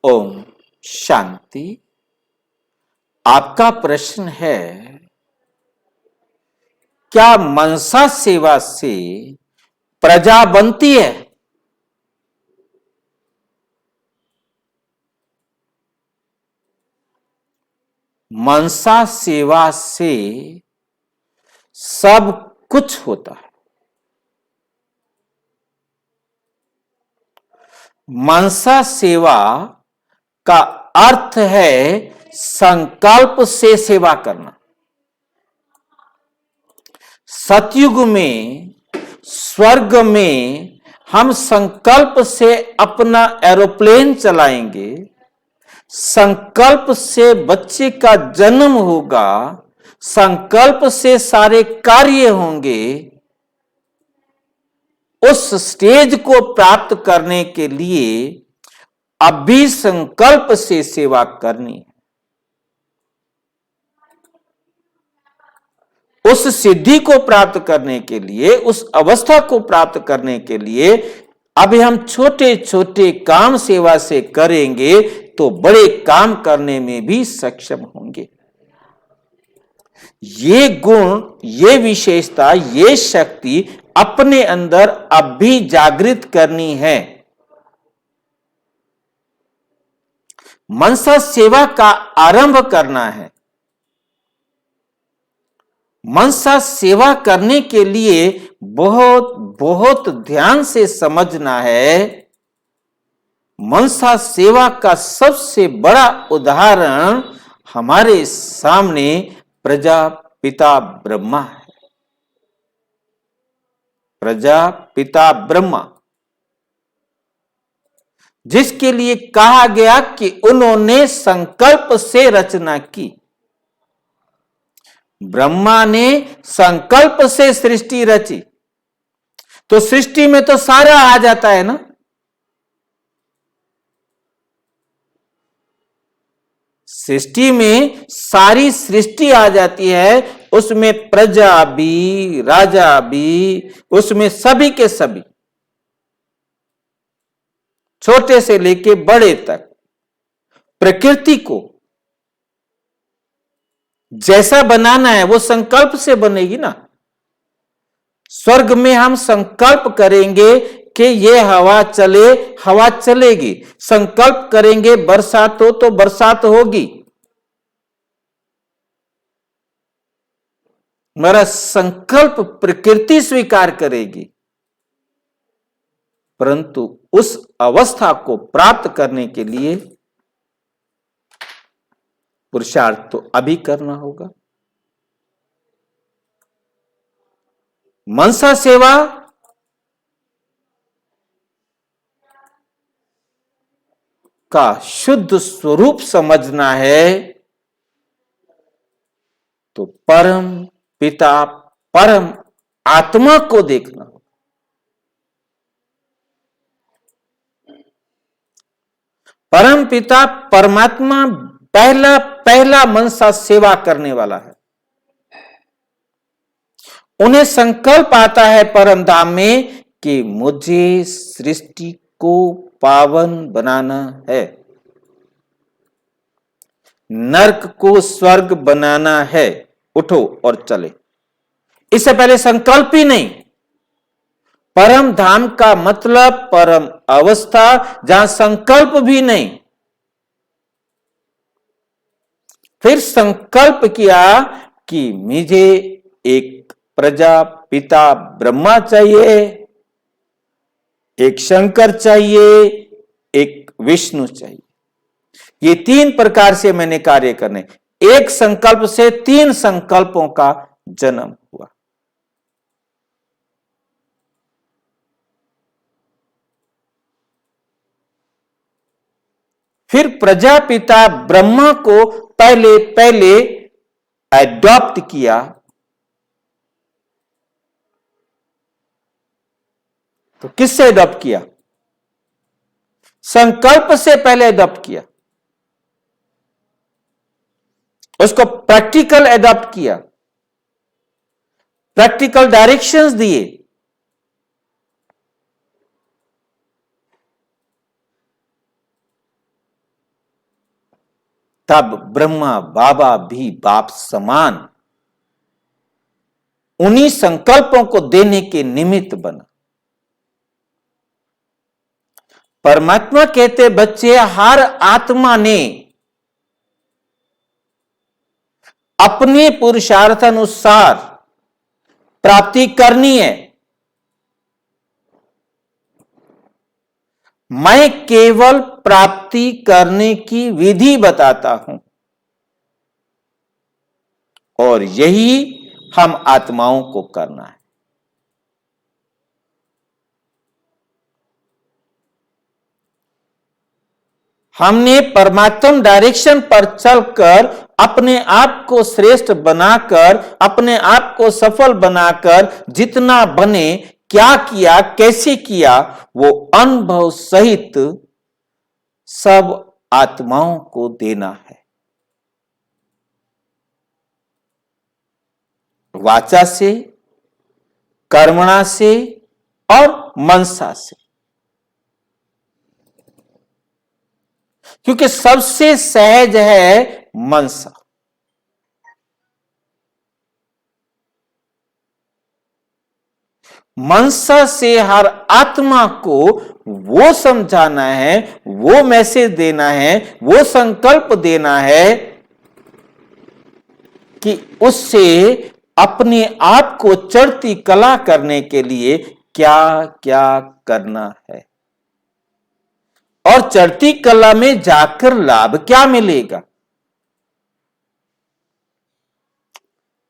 ओम शांति। आपका प्रश्न है, क्या मनसा सेवा से प्रजा बनती है? मनसा सेवा से सब कुछ होता है। मनसा सेवा का अर्थ है संकल्प से सेवा करना। सतयुग में, स्वर्ग में हम संकल्प से अपना एरोप्लेन चलाएंगे, संकल्प से बच्चे का जन्म होगा, संकल्प से सारे कार्य होंगे। उस स्टेज को प्राप्त करने के लिए अभी संकल्प से सेवा करनी है। उस सिद्धि को प्राप्त करने के लिए, उस अवस्था को प्राप्त करने के लिए अभी हम छोटे छोटे काम सेवा से करेंगे तो बड़े काम करने में भी सक्षम होंगे। ये गुण, ये विशेषता, ये शक्ति अपने अंदर अभी जागृत करनी है। मनसा सेवा का आरंभ करना है। मनसा सेवा करने के लिए बहुत बहुत ध्यान से समझना है। मनसा सेवा का सबसे बड़ा उदाहरण हमारे सामने प्रजापिता ब्रह्मा है। प्रजापिता ब्रह्मा, जिसके लिए कहा गया कि उन्होंने संकल्प से रचना की। ब्रह्मा ने संकल्प से सृष्टि रची, तो सृष्टि में तो सारा आ जाता है ना। सृष्टि में सारी सृष्टि आ जाती है, उसमें प्रजा भी, राजा भी, उसमें सभी के सभी, छोटे से लेके बड़े तक। प्रकृति को जैसा बनाना है वो संकल्प से बनेगी ना। स्वर्ग में हम संकल्प करेंगे कि ये हवा चले, हवा चलेगी। संकल्प करेंगे बरसात हो तो बरसात होगी। मेरा संकल्प प्रकृति स्वीकार करेगी, परंतु उस अवस्था को प्राप्त करने के लिए पुरुषार्थ तो अभी करना होगा। मनसा सेवा का शुद्ध स्वरूप समझना है तो परम पिता, परम आत्मा को देखना होगा। परम पिता परमात्मा पहला मनसा सेवा करने वाला है। उन्हें संकल्प आता है परम धाम में कि मुझे सृष्टि को पावन बनाना है, नरक को स्वर्ग बनाना है। उठो और चले। इससे पहले संकल्प ही नहीं। परम धाम का मतलब परम अवस्था जहां संकल्प भी नहीं। फिर संकल्प किया कि मुझे एक प्रजापिता ब्रह्मा चाहिए, एक शंकर चाहिए, एक विष्णु चाहिए। ये तीन प्रकार से मैंने कार्य करने। एक संकल्प से तीन संकल्पों का जन्म हुआ। फिर प्रजापिता ब्रह्मा को पहले एडॉप्ट किया। तो किससे एडॉप्ट किया? संकल्प से पहले एडॉप्ट किया। उसको प्रैक्टिकल एडॉप्ट किया, प्रैक्टिकल डायरेक्शंस दिए। तब ब्रह्मा बाबा भी बाप समान उन्हीं संकल्पों को देने के निमित्त बना। परमात्मा कहते बच्चे, हर आत्मा ने अपने पुरुषार्थ अनुसार प्राप्ति करनी है। मैं केवल प्राप्ति करने की विधि बताता हूं और यही हम आत्माओं को करना है। हमने परमात्म डायरेक्शन पर चलकर अपने आप को श्रेष्ठ बनाकर, अपने आप को सफल बनाकर जितना बने, क्या किया, कैसे किया, वो अनुभव सहित सब आत्माओं को देना है। वाचा से, कर्मणा से और मनसा से, क्योंकि सबसे सहज है मनसा। मनसा से हर आत्मा को वो समझाना है, वो मैसेज देना है, वो संकल्प देना है कि उससे अपने आप को चढ़ती कला करने के लिए क्या क्या करना है और चढ़ती कला में जाकर लाभ क्या मिलेगा,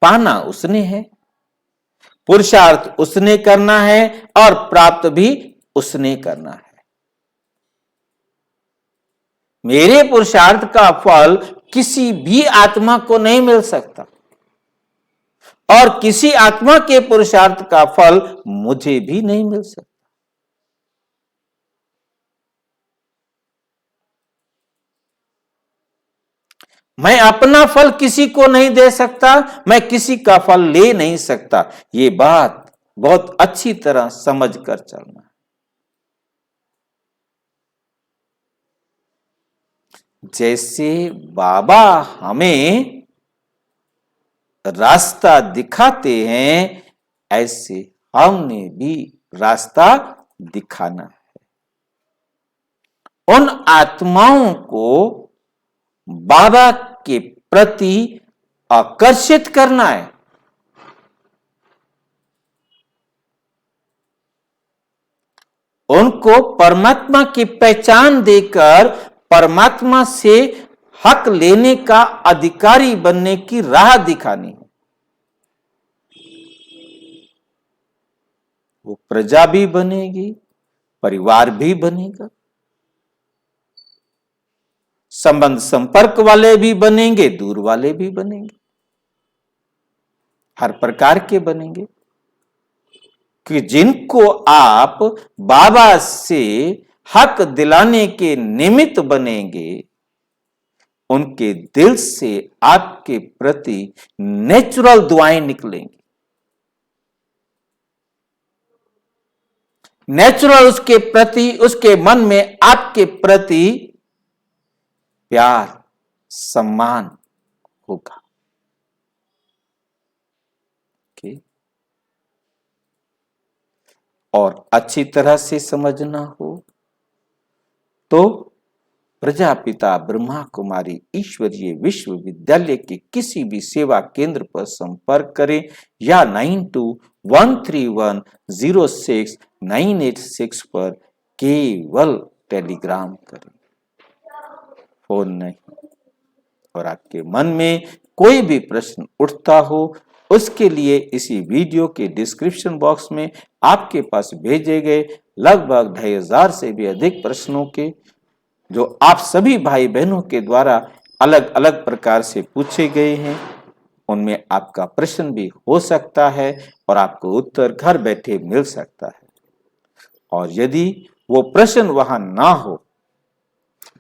पाना उसने है, पुरुषार्थ उसने करना है और प्राप्त भी उसने करना है। मेरे पुरुषार्थ का फल किसी भी आत्मा को नहीं मिल सकता और किसी आत्मा के पुरुषार्थ का फल मुझे भी नहीं मिल सकता। मैं अपना फल किसी को नहीं दे सकता, मैं किसी का फल ले नहीं सकता। ये बात बहुत अच्छी तरह समझ कर चलना। जैसे बाबा हमें रास्ता दिखाते हैं, ऐसे हमने भी रास्ता दिखाना है। उन आत्माओं को बाबा के प्रति आकर्षित करना है। उनको परमात्मा की पहचान देकर परमात्मा से हक लेने का अधिकारी बनने की राह दिखानी है। वो प्रजा भी बनेगी, परिवार भी बनेगा, संबंध संपर्क वाले भी बनेंगे, दूर वाले भी बनेंगे, हर प्रकार के बनेंगे। कि जिनको आप बाबा से हक दिलाने के निमित्त बनेंगे, उनके दिल से आपके प्रति नेचुरल दुआएं निकलेंगी। नेचुरल उसके प्रति, उसके मन में आपके प्रति प्यार, सम्मान होगा। और अच्छी तरह से समझना हो तो प्रजापिता ब्रह्मा कुमारी ईश्वरीय विश्वविद्यालय के किसी भी सेवा केंद्र पर संपर्क करें या 9213106986 पर केवल टेलीग्राम करें, फोन नहीं। और आपके मन में कोई भी प्रश्न उठता हो, उसके लिए इसी वीडियो के डिस्क्रिप्शन बॉक्स में आपके पास भेजे गए लगभग 2500 से भी अधिक प्रश्नों के, जो आप सभी भाई बहनों के द्वारा अलग अलग प्रकार से पूछे गए हैं, उनमें आपका प्रश्न भी हो सकता है और आपको उत्तर घर बैठे मिल सकता है। और यदि वो प्रश्न वहां ना हो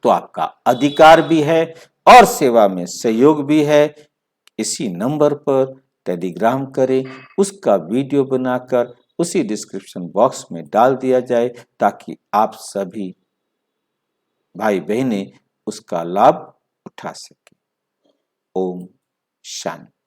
तो आपका अधिकार भी है और सेवा में सहयोग भी है। इसी नंबर पर टेलीग्राम करें, उसका वीडियो बनाकर उसी डिस्क्रिप्शन बॉक्स में डाल दिया जाए ताकि आप सभी भाई बहनें उसका लाभ उठा सकें। ओम शांति।